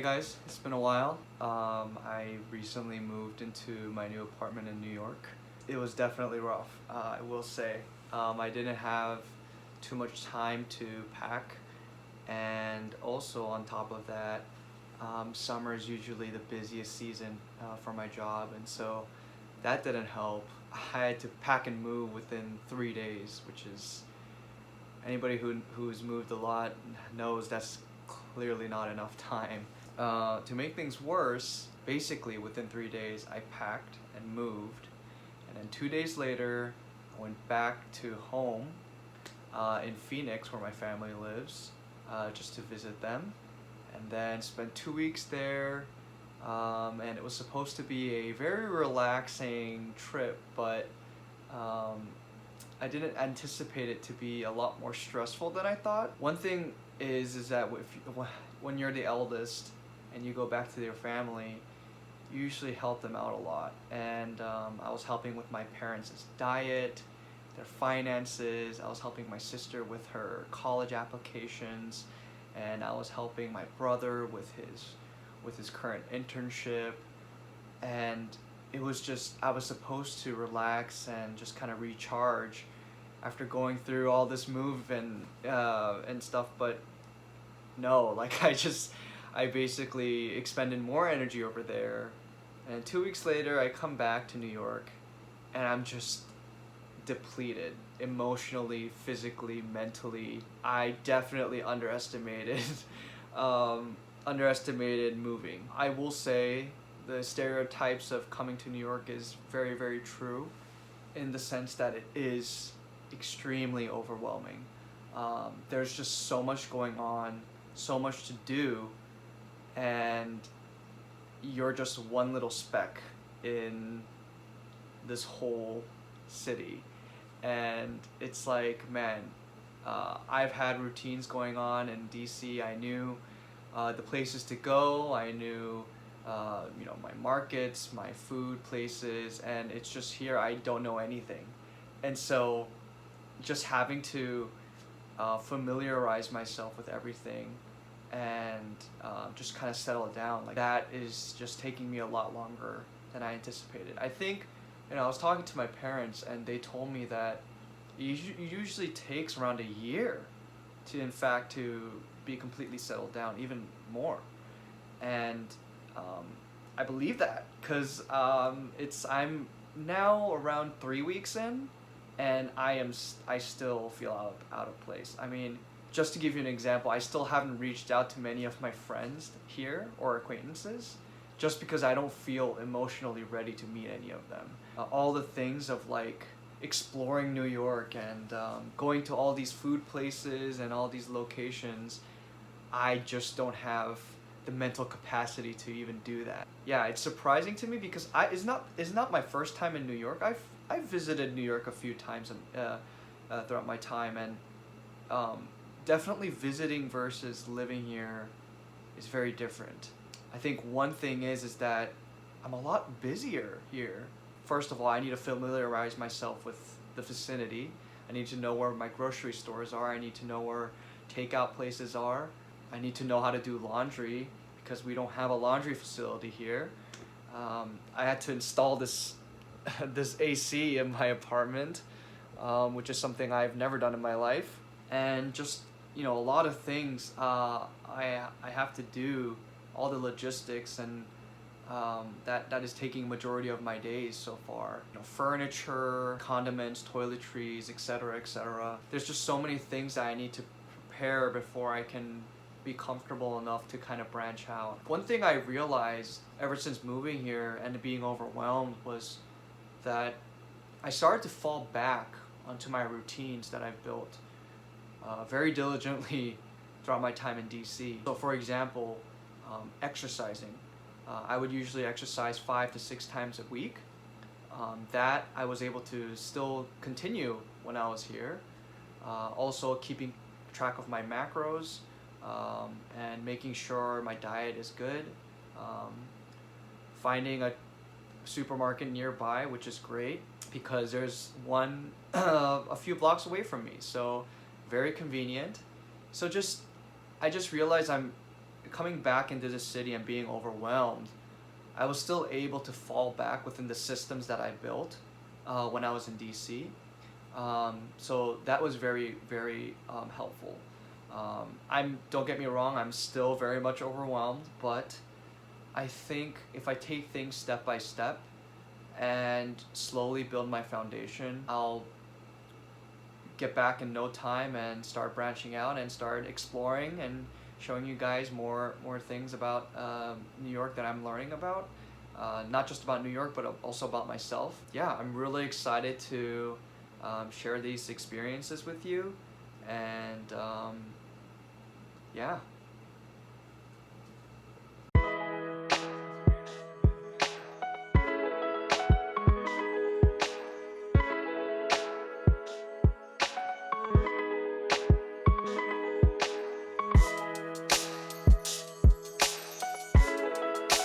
guys, it's been a while. I recently moved into my new apartment in New York. It was definitely rough, I will say. I didn't have too much time to pack, and also on top of that, summer is usually the busiest season for my job, and so that didn't help. I had to pack and move within 3 days, which is, anybody who's moved a lot knows that's clearly not enough time. To make things worse, basically within 3 days I packed and moved, and then 2 days later I went back to home in Phoenix where my family lives, just to visit them, and then spent 2 weeks there. And it was supposed to be a very relaxing trip, but I didn't anticipate it to be a lot more stressful than I thought. One thing is that when you're the eldest and you go back to your family, you usually help them out a lot. And I was helping with my parents' diet, their finances. I was helping my sister with her college applications, and I was helping my brother with his current internship. And it was just, I was supposed to relax and just kind of recharge after going through all this move and stuff, but no, like I basically expended more energy over there. And 2 weeks later I come back to New York and I'm just depleted emotionally, physically, mentally. I definitely underestimated underestimated moving. I will say the stereotypes of coming to New York is very, very true, in the sense that it is extremely overwhelming. There's just so much going on, so much to do, and you're just one little speck in this whole city. And it's like, man, I've had routines going on in DC. I knew the places to go. I knew my markets, my food places, and it's just here I don't know anything. And so just having to familiarize myself with everything and just kind of settle down, like that is just taking me a lot longer than I anticipated. I think, I was talking to my parents and they told me that it usually takes around a year to be completely settled down, even more. And I believe that because I'm now around 3 weeks in, and I still feel out of place. I mean, just to give you an example, I still haven't reached out to many of my friends here or acquaintances, just because I don't feel emotionally ready to meet any of them. All the things of like exploring New York and going to all these food places and all these locations, I just don't have the mental capacity to even do that. Yeah, it's surprising to me because it's not my first time in New York. I've visited New York a few times throughout my time, and definitely visiting versus living here is very different. I think one thing is that I'm a lot busier here. First of all, I need to familiarize myself with the vicinity. I need to know where my grocery stores are. I need to know where takeout places are. I need to know how to do laundry because we don't have a laundry facility here. I had to install this AC in my apartment, which is something I've never done in my life. And just, a lot of things I have to do, all the logistics, and that is taking majority of my days so far. Furniture, condiments, toiletries, etc., etc. There's just so many things that I need to prepare before I can be comfortable enough to kind of branch out. One thing I realized ever since moving here and being overwhelmed was that I started to fall back onto my routines that I've built very diligently throughout my time in DC. So for example, exercising. I would usually exercise 5 to 6 times a week. That I was able to still continue when I was here. Also keeping track of my macros, and making sure my diet is good. Finding a supermarket nearby, which is great because there's one a few blocks away from me, so very convenient. So I just realized I'm coming back into the city and being overwhelmed, I was still able to fall back within the systems that I built when I was in DC. So that was very, very helpful. Don't get me wrong, I'm still very much overwhelmed, but I think if I take things step by step and slowly build my foundation, I'll get back in no time and start branching out and start exploring and showing you guys more things about New York that I'm learning about. Not just about New York, but also about myself. Yeah, I'm really excited to share these experiences with you, and yeah.